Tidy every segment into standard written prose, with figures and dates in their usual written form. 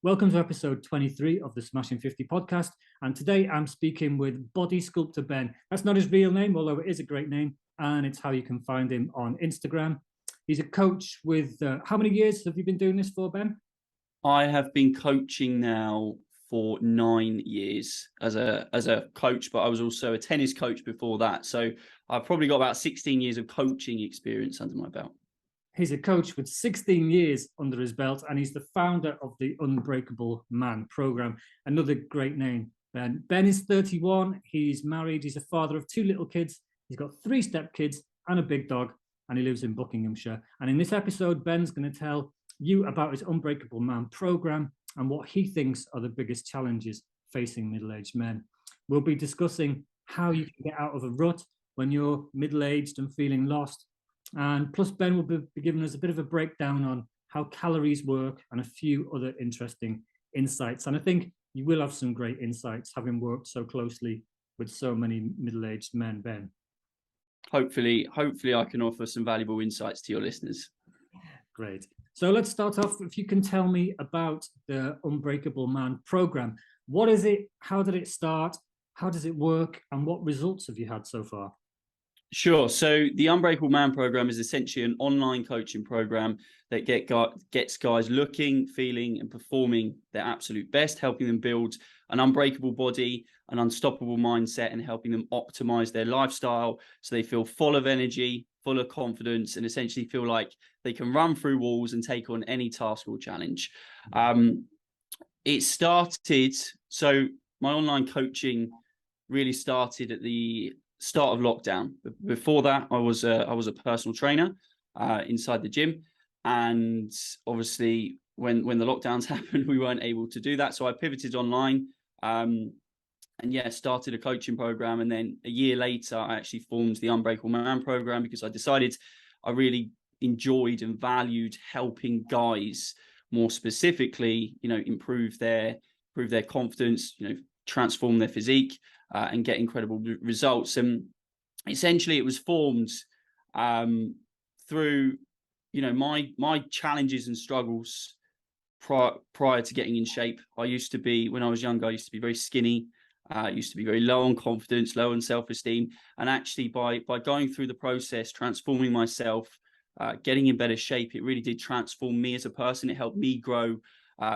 Welcome to episode 23 of the Smashing 50 podcast. And today I'm speaking with Body Sculptor Ben. That's not his real name, although it is a great name. And it's how you can find him on Instagram. He's a coach with, how many years have you been doing this for, Ben? I have been coaching now for 9 years as a coach, but I was also a tennis coach before that. So I've probably got about 16 years of coaching experience under my belt. He's a coach with 16 years under his belt, and he's the founder of the Unbreakable Man program. Another great name, Ben. Ben is 31. He's married. He's a father of 2 little kids. He's got 3 stepkids and a big dog, and he lives in Buckinghamshire. And in this episode, Ben's going to tell you about his Unbreakable Man program and what he thinks are the biggest challenges facing middle-aged men. We'll be discussing how you can get out of a rut when you're middle-aged and feeling lost. And plus, Ben will be giving us a bit of a breakdown on how calories work and a few other interesting insights. And I think you will have some great insights, having worked so closely with so many middle-aged men, Ben. Hopefully I can offer some valuable insights to your listeners. Great. So let's start off. If you can tell me about the Unbreakable Man program. What is it? How did it start? How does it work? And what results have you had so far? Sure. So the Unbreakable Man program is essentially an online coaching program that gets guys looking, feeling, and performing their absolute best, helping them build an unbreakable body, an unstoppable mindset, and helping them optimize their lifestyle so they feel full of energy, full of confidence, and essentially feel like they can run through walls and take on any task or challenge. It started, so my online coaching really started at the start of lockdown. Before that, I was a personal trainer inside the gym, and obviously when the lockdowns happened, we weren't able to do that. So I pivoted online, and started a coaching program. And then a year later, I actually formed the Unbreakable Man program because I decided I really enjoyed and valued helping guys more specifically, improve their confidence, transform their physique, and get incredible results. And essentially it was formed through, my challenges and struggles prior to getting in shape. When I was younger, I used to be very skinny. Used to be very low on confidence, low on self-esteem. And actually by going through the process, transforming myself, getting in better shape, it really did transform me as a person. It helped me grow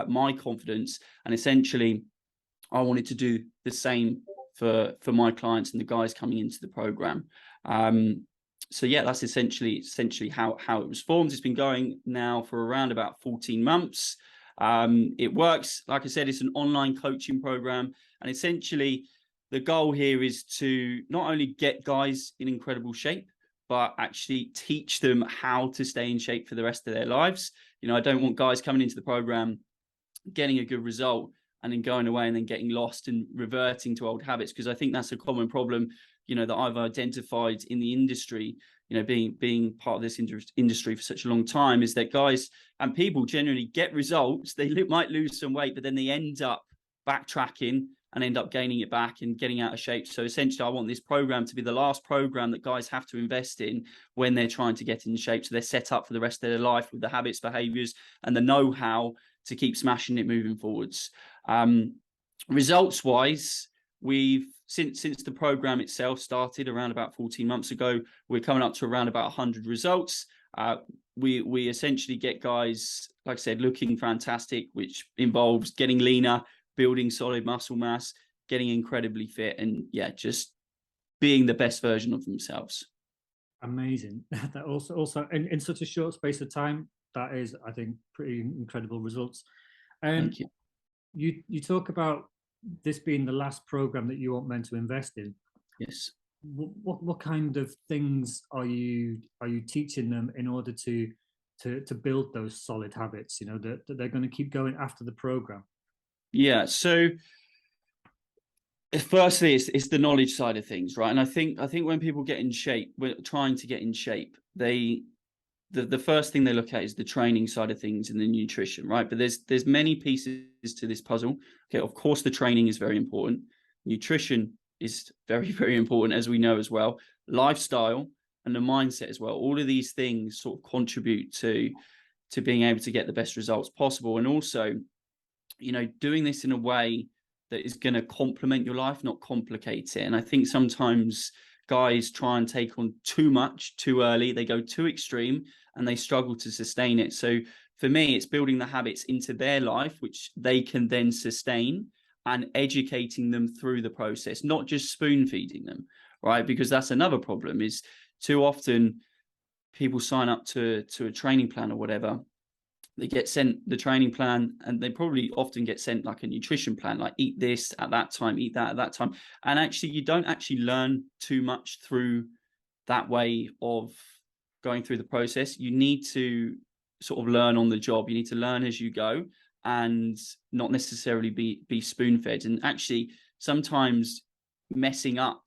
my confidence. And essentially I wanted to do the same for my clients and the guys coming into the program. That's essentially how it was formed. It's been going now for around about 14 months. It works, like I said, it's an online coaching program. And essentially the goal here is to not only get guys in incredible shape, but actually teach them how to stay in shape for the rest of their lives. I don't want guys coming into the program, getting a good result, and then going away and then getting lost and reverting to old habits, because I think that's a common problem, that I've identified in the industry, being part of this industry for such a long time, is that guys and people generally get results. They might lose some weight, but then they end up backtracking and end up gaining it back and getting out of shape. So essentially, I want this program to be the last program that guys have to invest in when they're trying to get in shape. So they're set up for the rest of their life with the habits, behaviors, and the know-how to keep smashing it moving forwards. Results wise, we've since the program itself started around about 14 months ago, we're coming up to around about 100 results. We essentially get guys, like I said, looking fantastic, which involves getting leaner, building solid muscle mass, getting incredibly fit, and just being the best version of themselves. Amazing. That also in such a short space of time, that is, I think, pretty incredible results. Thank you. You talk about this being the last program that you want men to invest in. Yes. What kind of things are you teaching them in order to build those solid habits? That they're going to keep going after the program. Yeah. So firstly, it's the knowledge side of things, right? And I think when people get in shape, we're trying to get in shape, the first thing they look at is the training side of things and the nutrition, right? But there's many pieces to this puzzle. Okay, of course, the training is very important. Nutrition is very, very important, as we know as well. Lifestyle and the mindset as well. All of these things sort of contribute to being able to get the best results possible. And also, doing this in a way that is going to complement your life, not complicate it. And I think sometimes guys try and take on too much too early. They go too extreme and they struggle to sustain it. So for me, it's building the habits into their life, which they can then sustain, and educating them through the process, not just spoon feeding them, right? Because that's another problem, is too often people sign up to a training plan or whatever. They get sent the training plan, and they probably often get sent like a nutrition plan, like eat this at that time, eat that at that time. And actually, you don't actually learn too much through that way of going through the process. You need to sort of learn on the job. You need to learn as you go, and not necessarily be spoon fed. And actually, sometimes messing up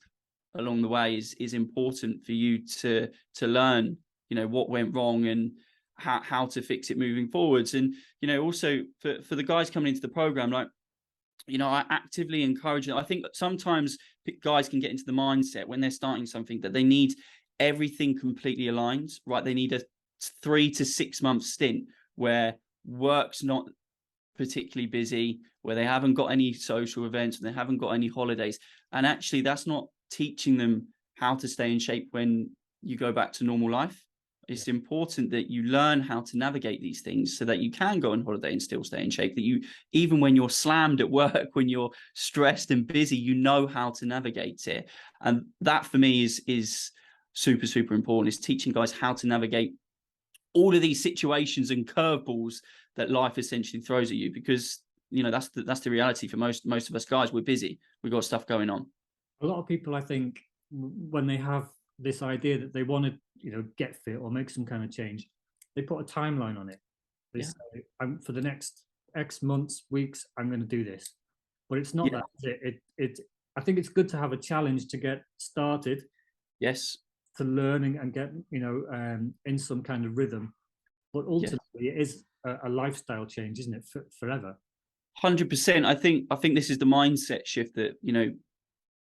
along the way is important for you to learn, what went wrong and how to fix it moving forwards. And also for the guys coming into the program, like, I actively encourage them. I think sometimes guys can get into the mindset when they're starting something that they need everything completely aligned, right? They need a 3 to 6 month stint where work's not particularly busy, where they haven't got any social events and they haven't got any holidays. And actually, that's not teaching them how to stay in shape when you go back to normal life. It's important that you learn how to navigate these things so that you can go on holiday and still stay in shape, that you, even when you're slammed at work, when you're stressed and busy, you know how to navigate it. And that for me is super, super important, is teaching guys how to navigate all of these situations and curveballs that life essentially throws at you, because that's the reality for most of us guys. We're busy, we've got stuff going on. A lot of people, I think, when they have this idea that they want to get fit or make some kind of change, they put a timeline on it. They say, for the next X months, weeks, I'm going to do this. But it's not that, is it? I think it's good to have a challenge to get started. Yes. To learning and get in some kind of rhythm, but ultimately it is a lifestyle change, isn't it? Forever. 100%. I think this is the mindset shift that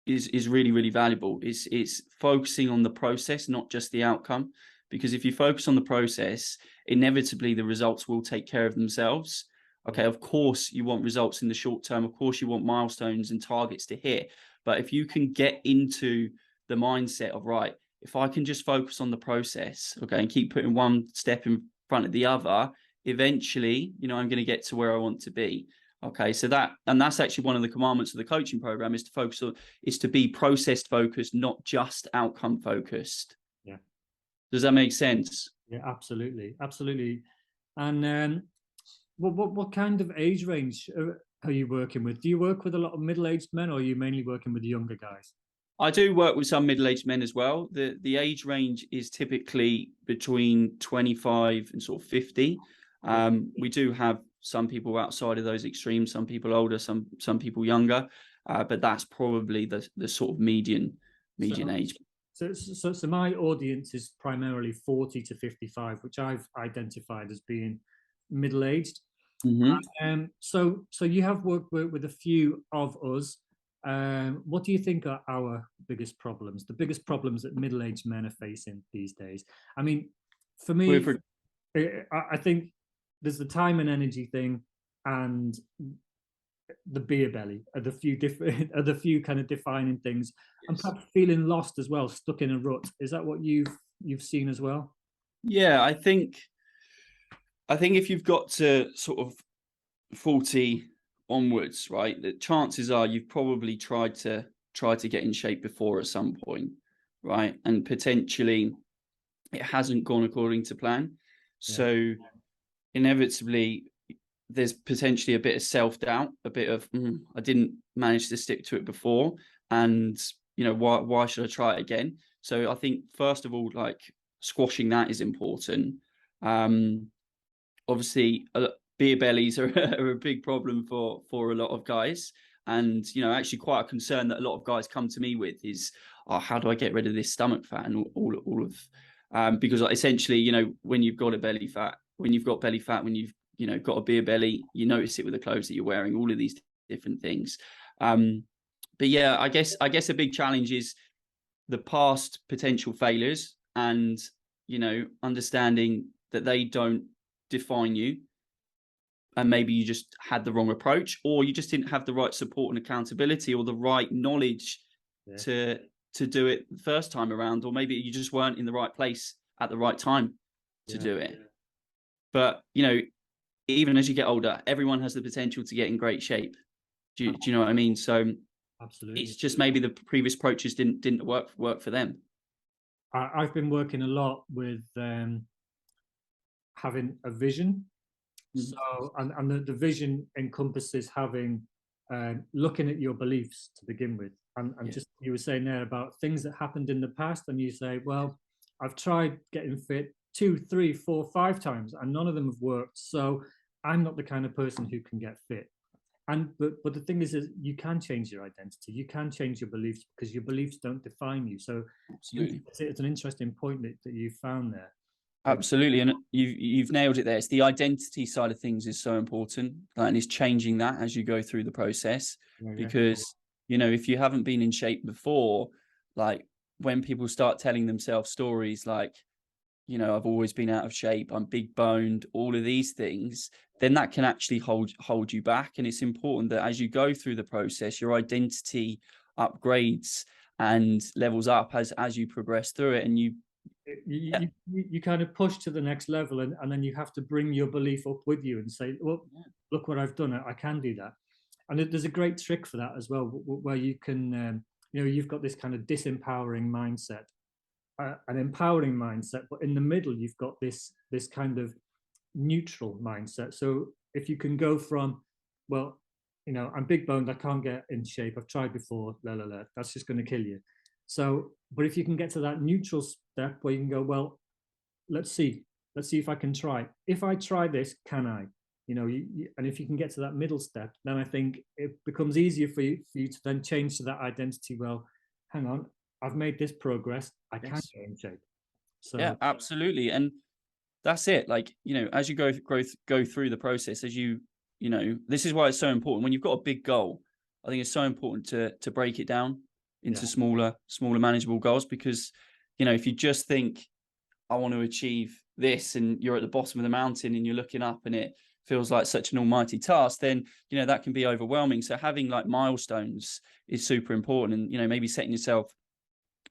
is really, really valuable. It's focusing on the process, not just the outcome. Because if you focus on the process, inevitably the results will take care of themselves. Okay, of course you want results in the short term. Of course you want milestones and targets to hit. But if you can get into the mindset of, right, if I can just focus on the process, okay, and keep putting one step in front of the other, eventually, I'm going to get to where I want to be. Okay, so that's actually one of the commandments of the coaching program, is to be process focused, not just outcome focused. Yeah. Does that make sense? Yeah, absolutely. And what kind of age range are you working with? Do you work with a lot of middle-aged men, or are you mainly working with the younger guys? I do work with some middle-aged men as well. The age range is typically between 25 and sort of 50. We do have some people outside of those extremes, some people older, some people younger, but that's probably the sort of median age. So my audience is primarily 40 to 55, which I've identified as being middle-aged. Mm-hmm. So you have worked with a few of us. What do you think are our biggest problems, the biggest problems that middle-aged men are facing these days? I mean, for me, I think there's the time and energy thing, and the beer belly are the few kind of defining things. Yes. And perhaps feeling lost as well, stuck in a rut. Is that what you've seen as well? Yeah, I think if you've got to sort of 40 onwards, right, the chances are you've probably tried to get in shape before at some point, right, and potentially it hasn't gone according to plan. So inevitably there's potentially a bit of self-doubt, a bit of I didn't manage to stick to it before, and why should I try it again? So I think first of all, like, squashing that is important. Obviously beer bellies are a big problem for a lot of guys, and actually quite a concern that a lot of guys come to me with is, how do I get rid of this stomach fat and all of because essentially, when you've got belly fat, when you've got a beer belly, you notice it with the clothes that you're wearing, all of these different things. But yeah, I guess a big challenge is the past potential failures, and understanding that they don't define you. and maybe you just had the wrong approach, or you just didn't have the right support and accountability or the right knowledge to do it the first time around, or maybe you just weren't in the right place at the right time to do it. But, you know, even as you get older, everyone has the potential to get in great shape. Do you know what I mean? So Absolutely. it's just maybe the previous approaches didn't work for them. I've been working a lot with having a vision. So, and the vision encompasses having, looking at your beliefs to begin with. And just, you were saying there about things that happened in the past, and you say, well, I've tried getting fit 2, 3, 4, 5 times, and none of them have worked. So I'm not the kind of person who can get fit. And but the thing is you can change your identity. You can change your beliefs, because your beliefs don't define you. So it's an interesting point that you found there. Absolutely, and you've nailed it there. It's the identity side of things is so important, and it's changing that as you go through the process. Because, you know, if you haven't been in shape before, like when people start telling themselves stories like, you know, I've always been out of shape, I'm big boned, all of these things, then that can actually hold you back. And it's important that as you go through the process, your identity upgrades and levels up as you progress through it, and you kind of push to the next level, and then you have to bring your belief up with you and say, well, look what I've done, I can do that. And there's a great trick for that as well, where you can, you know, you've got this kind of disempowering mindset, an empowering mindset, but in the middle you've got this kind of neutral mindset. So if you can go from, well, you know, I'm big boned, I can't get in shape, I've tried before, that's just going to kill you. So, but if you can get to that neutral step where you can go, well, let's see if I can try. If I try this, can I? You know, and if you can get to that middle step, then I think it becomes easier for you to then change to that identity. Well, hang on, I've made this progress, I can get in shape. So yeah, absolutely. And that's it. Like, you know, as you go through the process, as you know, this is why it's so important. When you've got a big goal, I think it's so important to break it down into smaller manageable goals, because, you know, if you just think, I want to achieve this, and you're at the bottom of the mountain and you're looking up and it feels like such an almighty task, then, you know, that can be overwhelming. So having like milestones is super important, and, you know, maybe setting yourself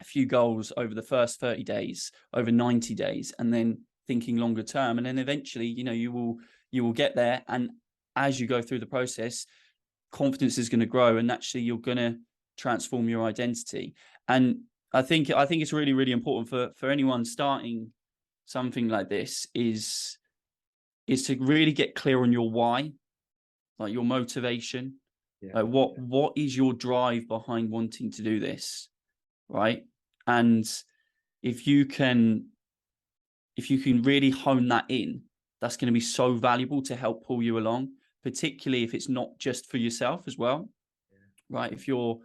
a few goals over the first 30 days, over 90 days, and then thinking longer term. And then eventually, you know, you will get there. And as you go through the process, confidence is going to grow, and naturally you're going to transform your identity. And I think it's really, really important for anyone starting something like this is to really get clear on your why, like your motivation. Like what is your drive behind wanting to do this, right? And if you can really hone that in, that's going to be so valuable to help pull you along, particularly if it's not just for yourself as well, right? If you're,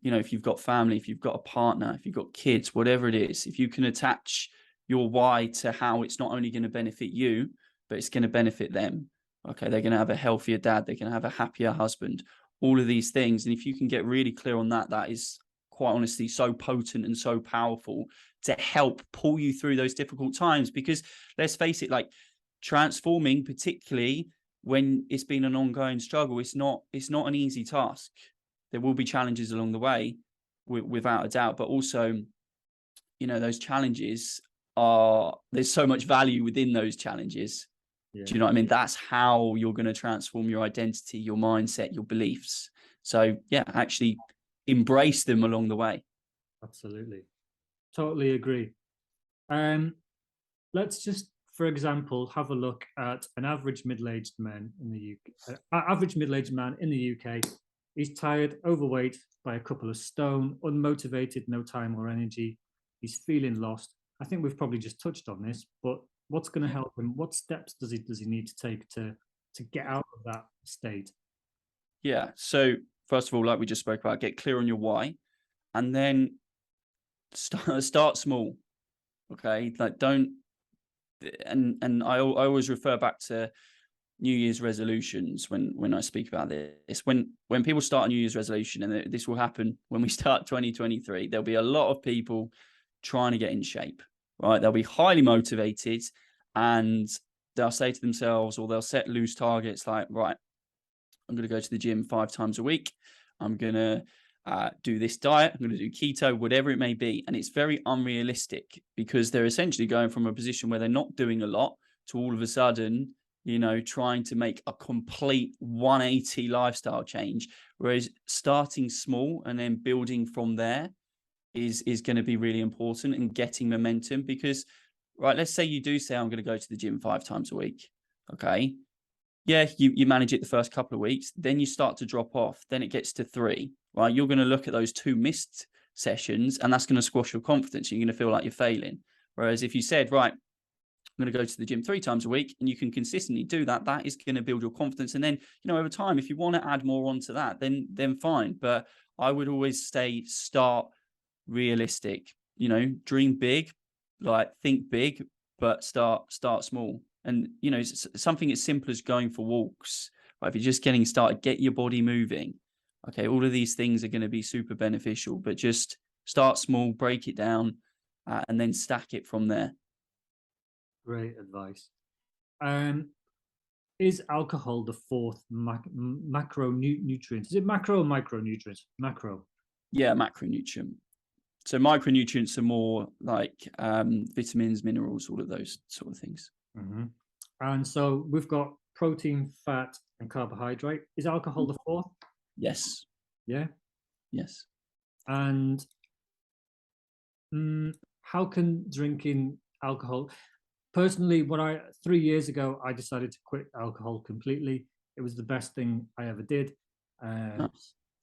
you know, if you've got family, if you've got a partner, if you've got kids, whatever it is, if you can attach your why to how it's not only going to benefit you, but it's going to benefit them. Okay, they're going to have a healthier dad, they're going to have a happier husband, all of these things. And if you can get really clear on that, that is quite honestly so potent and so powerful to help pull you through those difficult times. Because let's face it, like transforming, particularly when it's been an ongoing struggle, it's not an easy task. There will be challenges along the way, without a doubt, but also, you know, those challenges there's so much value within those challenges. Do you know what I mean? That's how you're going to transform your identity, your mindset, your beliefs. So yeah, actually embrace them along the way. Absolutely. Totally agree. Let's just, for example, have a look at an average middle-aged man in the UK. Average middle-aged man in the UK. He's tired, overweight, by a couple of stone, unmotivated, no time or energy. He's feeling lost. I think we've probably just touched on this, but what's going to help him? What steps does he need to take to get out of that state? Yeah. So first of all, like we just spoke about, get clear on your why, and then start small. Okay. Like don't, and I always refer back to New Year's resolutions when I speak about this. When people start a New Year's resolution, and this will happen when we start 2023, there'll be a lot of people trying to get in shape, right? They'll be highly motivated, and they'll say to themselves, or they'll set loose targets like, right, I'm going to go to the gym 5 times a week. I'm going to do this diet. I'm going to do keto, whatever it may be. And it's very unrealistic because they're essentially going from a position where they're not doing a lot to all of a sudden, you know, trying to make a complete 180 lifestyle change. Whereas starting small and then building from there is going to be really important, and getting momentum. Because, right, let's say you do say, I'm going to go to the gym 5 times a week. Okay. Yeah, you manage it the first couple of weeks, then you start to drop off, then it gets to 3, right? You're going to look at those 2 missed sessions, and that's going to squash your confidence. You're going to feel like you're failing. Whereas if you said, right, I'm going to go to the gym 3 times a week, and you can consistently do that, that is going to build your confidence. And then, you know, over time, if you want to add more onto that, then fine. But I would always say start realistic, you know, dream big, like think big, but start small. And, you know, something as simple as going for walks, right? If you're just getting started, get your body moving. Okay, all of these things are going to be super beneficial, but just start small, break it down, and then stack it from there. Great advice. Is alcohol the 4th macronutrient? Is it macro or micronutrients? Macro. Yeah, macronutrient. So micronutrients are more like vitamins, minerals, all of those sort of things. Mm-hmm. And so we've got protein, fat, and carbohydrate. Is alcohol the 4th? Yes. Yeah. Yes. And how can drinking alcohol? Personally, 3 years ago, I decided to quit alcohol completely. It was the best thing I ever did.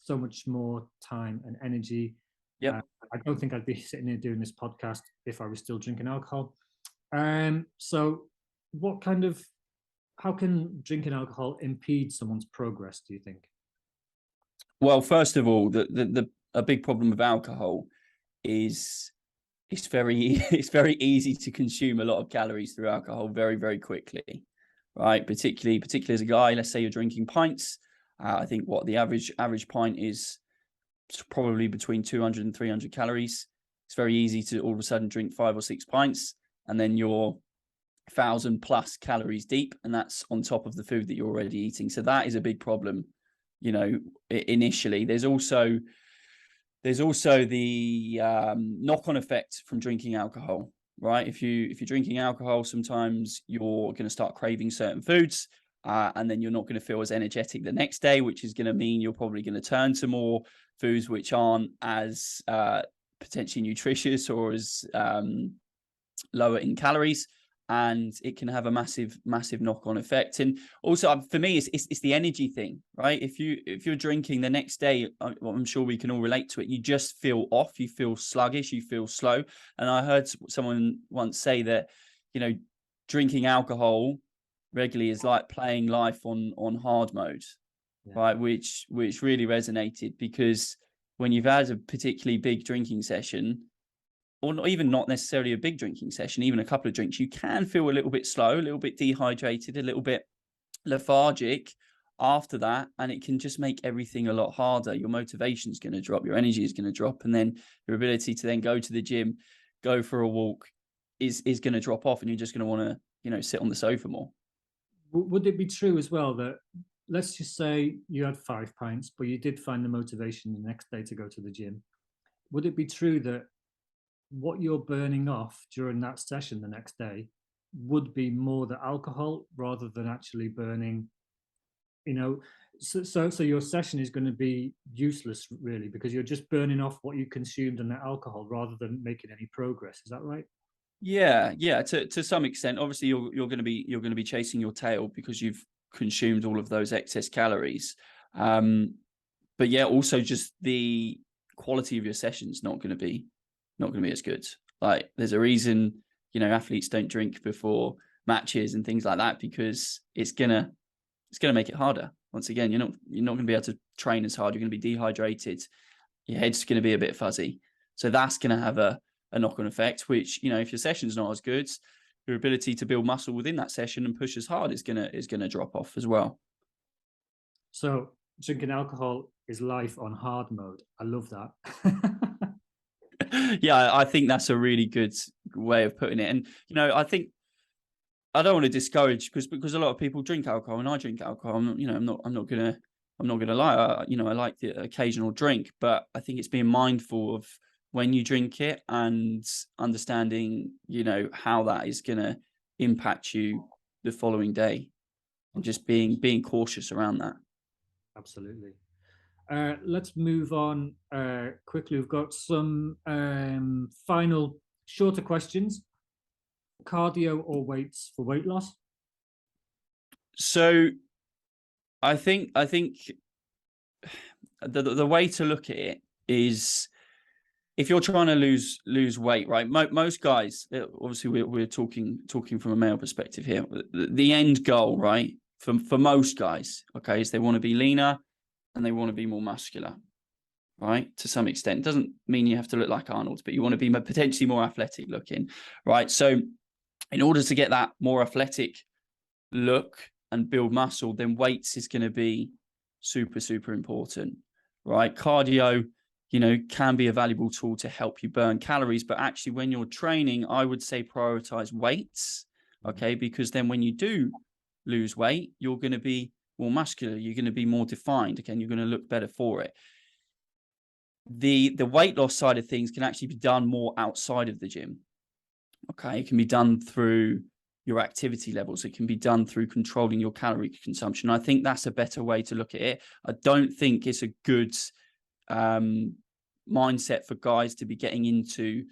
So much more time and energy. Yeah. I don't think I'd be sitting here doing this podcast if I was still drinking alcohol. So how can drinking alcohol impede someone's progress, do you think? Well, first of all, a big problem with alcohol is it's very easy to consume a lot of calories through alcohol very, very quickly, right? Particularly as a guy, let's say you're drinking pints. I think what the average pint is probably between 200 and 300 calories. It's very easy to all of a sudden drink 5 or 6 pints, and then you're 1,000+ calories deep, and that's on top of the food that you're already eating. So that is a big problem, you know, initially. There's also the knock-on effect from drinking alcohol, right? If you're drinking alcohol, sometimes you're going to start craving certain foods, and then you're not going to feel as energetic the next day, which is going to mean you're probably going to turn to more foods which aren't as potentially nutritious or as lower in calories. And it can have a massive knock-on effect. And also, for me, it's the energy thing, right? If you're drinking the next day, I'm sure we can all relate to it. You just feel off. You feel sluggish. You feel slow. And I heard someone once say that, you know, drinking alcohol regularly is like playing life on hard mode, right? Which really resonated, because when you've had a particularly big drinking session, or not necessarily a big drinking session, even a couple of drinks, you can feel a little bit slow, a little bit dehydrated, a little bit lethargic after that. And it can just make everything a lot harder. Your motivation is going to drop, your energy is going to drop, and then your ability to then go to the gym, go for a walk is going to drop off, and you're just going to want to, you know, sit on the sofa more. Would it be true as well that, let's just say you had 5 pints, but you did find the motivation the next day to go to the gym? Would it be true that what you're burning off during that session the next day would be more the alcohol rather than actually burning, you know, so your session is going to be useless really, because you're just burning off what you consumed in the alcohol rather than making any progress? Is that right? Yeah, to some extent. Obviously you're going to be chasing your tail because you've consumed all of those excess calories. But yeah, also just the quality of your session's not going to be as good. Like, there's a reason, you know, athletes don't drink before matches and things like that, because it's gonna make it harder. Once again, you're not gonna be able to train as hard. You're gonna be dehydrated. Your head's gonna be a bit fuzzy. So that's gonna have a knock-on effect, which, you know, if your session's not as good, your ability to build muscle within that session and push as hard is gonna drop off as well. So drinking alcohol is life on hard mode. I love that. Yeah, I think that's a really good way of putting it. And, you know, I think I don't want to discourage because a lot of people drink alcohol and I drink alcohol. I'm not gonna lie. I like the occasional drink, but I think it's being mindful of when you drink it and understanding, how that is gonna impact you the following day, and just being cautious around that. Absolutely. Let's move on quickly. We've got some final shorter questions. Cardio or weights for weight loss? So I think the way to look at it is, if you're trying to lose weight, right? Most guys, obviously we're talking from a male perspective here. The end goal, right, for most guys, okay, is they want to be leaner and they want to be more muscular, right? To some extent, it doesn't mean you have to look like Arnold, but you want to be potentially more athletic looking, right? So in order to get that more athletic look and build muscle, then weights is going to be super, super important, right? Cardio, can be a valuable tool to help you burn calories, but actually when you're training, I would say prioritize weights, okay? Because then when you do lose weight, you're going to be more muscular, you're going to be more defined, okay? And you're going to look better for it. The weight loss side of things can actually be done more outside of the gym, okay? It can be done through your activity levels. It can be done through controlling your calorie consumption. I think that's a better way to look at it. I don't think it's a good mindset for guys to be getting into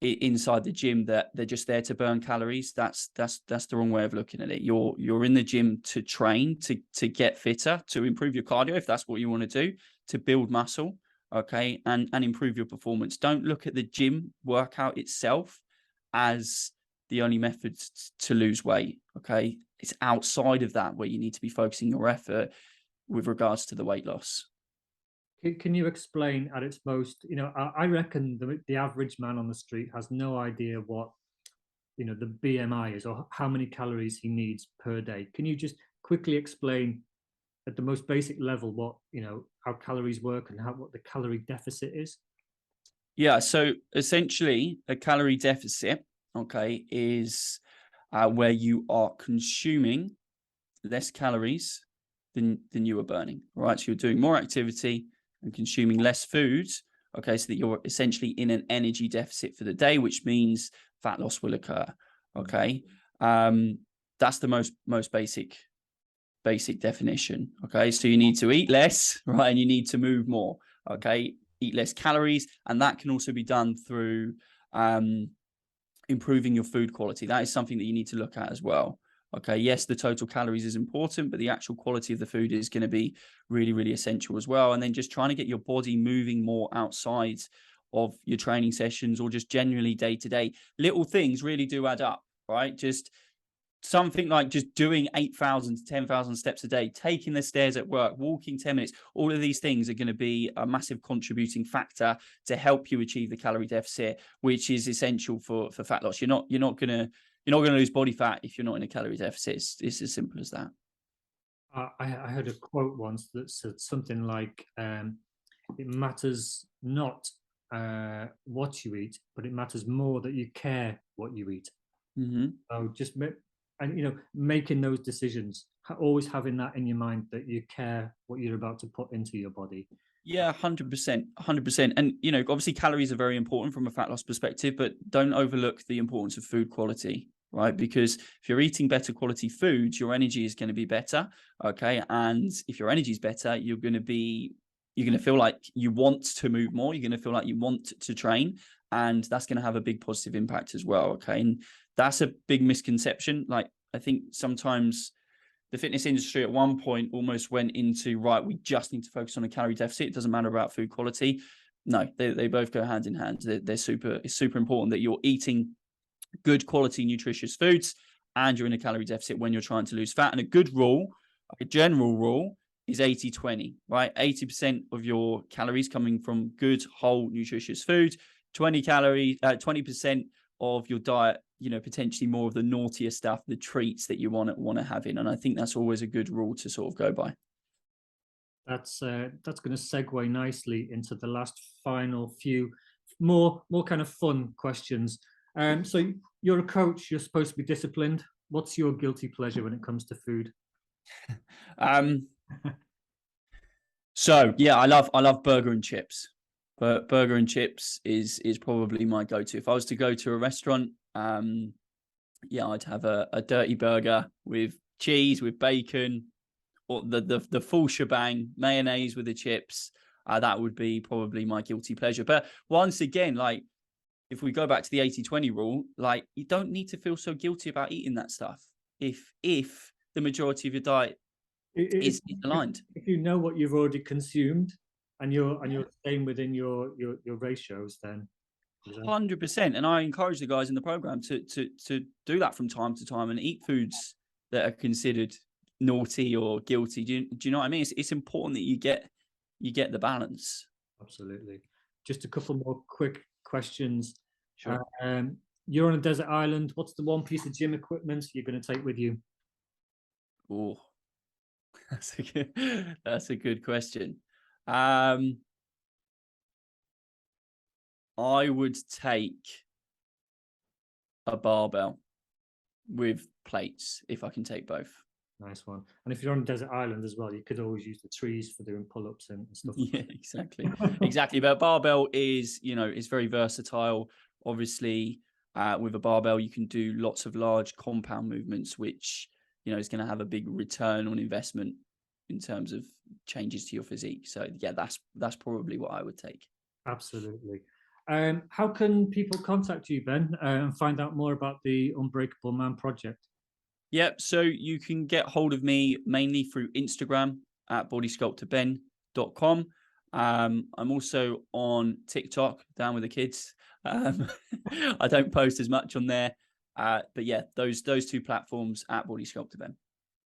inside the gym, that they're just there to burn calories. That's the wrong way of looking at it. You're in the gym to train, to get fitter, to improve your cardio if that's what you want to do, to build muscle, okay, and improve your performance. Don't look at the gym workout itself as the only method to lose weight, okay? It's outside of that where you need to be focusing your effort with regards to the weight loss. Can you explain at its most, I reckon the average man on the street has no idea what, the BMI is, or how many calories he needs per day. Can you just quickly explain at the most basic level what, how calories work and what the calorie deficit is? Yeah, so essentially a calorie deficit, okay, is where you are consuming less calories than you are burning, right? So you're doing more activity and consuming less food, okay, so that you're essentially in an energy deficit for the day, which means fat loss will occur, okay? That's the most basic definition, okay? So you need to eat less, right, and you need to move more, okay? Eat less calories, and that can also be done through improving your food quality. That is something that you need to look at as well. Okay, yes, the total calories is important, but the actual quality of the food is going to be really, really essential as well. And then just trying to get your body moving more outside of your training sessions, or just generally day to day. Little things really do add up, right? Just something like just doing 8,000 to 10,000 steps a day, taking the stairs at work, walking 10 minutes. All of these things are going to be a massive contributing factor to help you achieve the calorie deficit, which is essential for fat loss. You're not going to lose body fat if you're not in a calorie deficit. It's as simple as that. I heard a quote once that said something like, it matters not what you eat, but it matters more that you care what you eat. Mm-hmm. So making those decisions, always having that in your mind, that you care what you're about to put into your body. Yeah, 100%, 100%. And, obviously calories are very important from a fat loss perspective, but don't overlook the importance of food quality, right? Because if you're eating better quality foods, your energy is going to be better, okay? And if your energy is better, you're going to feel like you want to move more. You're going to feel like you want to train, and that's going to have a big positive impact as well, okay? And that's a big misconception. Like, I think sometimes the fitness industry at one point almost went into, right, we just need to focus on a calorie deficit. It doesn't matter about food quality. No, they both go hand in hand. It's super important that you're eating good quality, nutritious foods, and you're in a calorie deficit when you're trying to lose fat. And a general rule is 80-20, right? 80% of your calories coming from good, whole, nutritious food, 20% of your diet, potentially more of the naughtier stuff, the treats that you want to have in. And I think that's always a good rule to sort of go by. That's going to segue nicely into the last final few more kind of fun questions. So you're a coach, you're supposed to be disciplined. what's your guilty pleasure when it comes to food? So yeah, I love burger and chips. But burger and chips is probably my go-to. If I was to go to a restaurant, yeah, I'd have a dirty burger with cheese, with bacon, or the full shebang, mayonnaise with the chips. That would be probably my guilty pleasure. But once again, like, if we go back to the 80-20 rule, like, you don't need to feel so guilty about eating that stuff if the majority of your diet is aligned. If you know what you've already consumed and you're staying within your ratios, then 100%. And I encourage the guys in the program to do that from time to time and eat foods that are considered naughty or guilty. Do you know what I mean? It's important that you get the balance. Absolutely. Just a couple more quick questions. Sure. You're on a desert island. What's the one piece of gym equipment you're going to take with you? Oh, that's a good question. I would take a barbell with plates if I can take both. Nice one. And if you're on a desert island as well, you could always use the trees for doing pull-ups and stuff. Yeah, exactly. Exactly. But barbell is, it's very versatile. Obviously, with a barbell, you can do lots of large compound movements, which, is going to have a big return on investment in terms of changes to your physique. So yeah, that's probably what I would take. Absolutely. How can people contact you, Ben, and find out more about the Unbreakable Man project? Yep. So you can get hold of me mainly through Instagram at bodysculptorben.com. I'm also on TikTok, down with the kids. I don't post as much on there. But yeah, those two platforms at Body Sculptor Ben.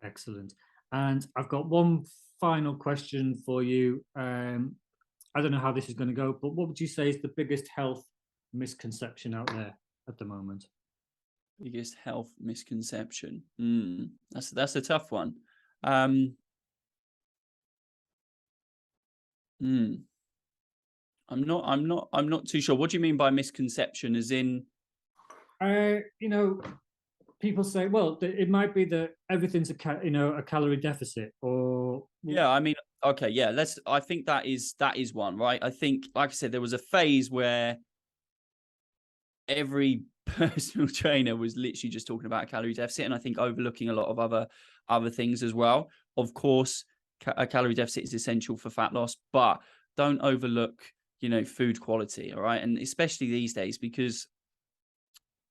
Excellent. And I've got one final question for you. I don't know how this is going to go, but what would you say is the biggest health misconception out there at the moment? Biggest health misconception. That's a tough one. I'm not too sure. What do you mean by misconception? As in, people say, well, it might be that everything's a calorie deficit, or yeah. I mean, okay, yeah. I think that is one, right? I think, like I said, there was a phase where every personal trainer was literally just talking about a calorie deficit, and I think overlooking a lot of other things as well. Of course, a calorie deficit is essential for fat loss, but don't overlook, food quality. All right. And especially these days, because,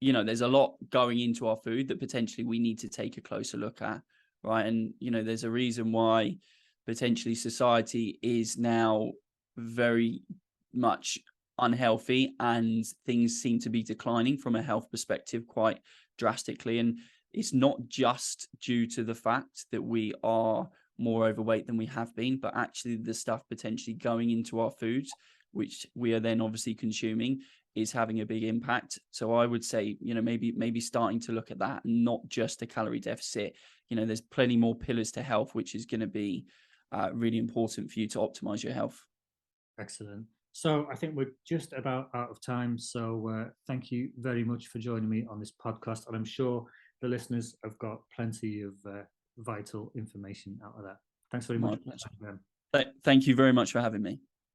there's a lot going into our food that potentially we need to take a closer look at. Right. And, there's a reason why potentially society is now very much unhealthy, and things seem to be declining from a health perspective quite drastically. And it's not just due to the fact that we are more overweight than we have been, but actually the stuff potentially going into our foods, which we are then obviously consuming, is having a big impact. So I would say, maybe starting to look at that, and not just a calorie deficit. There's plenty more pillars to health, which is going to be really important for you to optimize your health. Excellent. So I think we're just about out of time. So thank you very much for joining me on this podcast. And I'm sure the listeners have got plenty of vital information out of that. Thanks very much. Thank you very much for having me.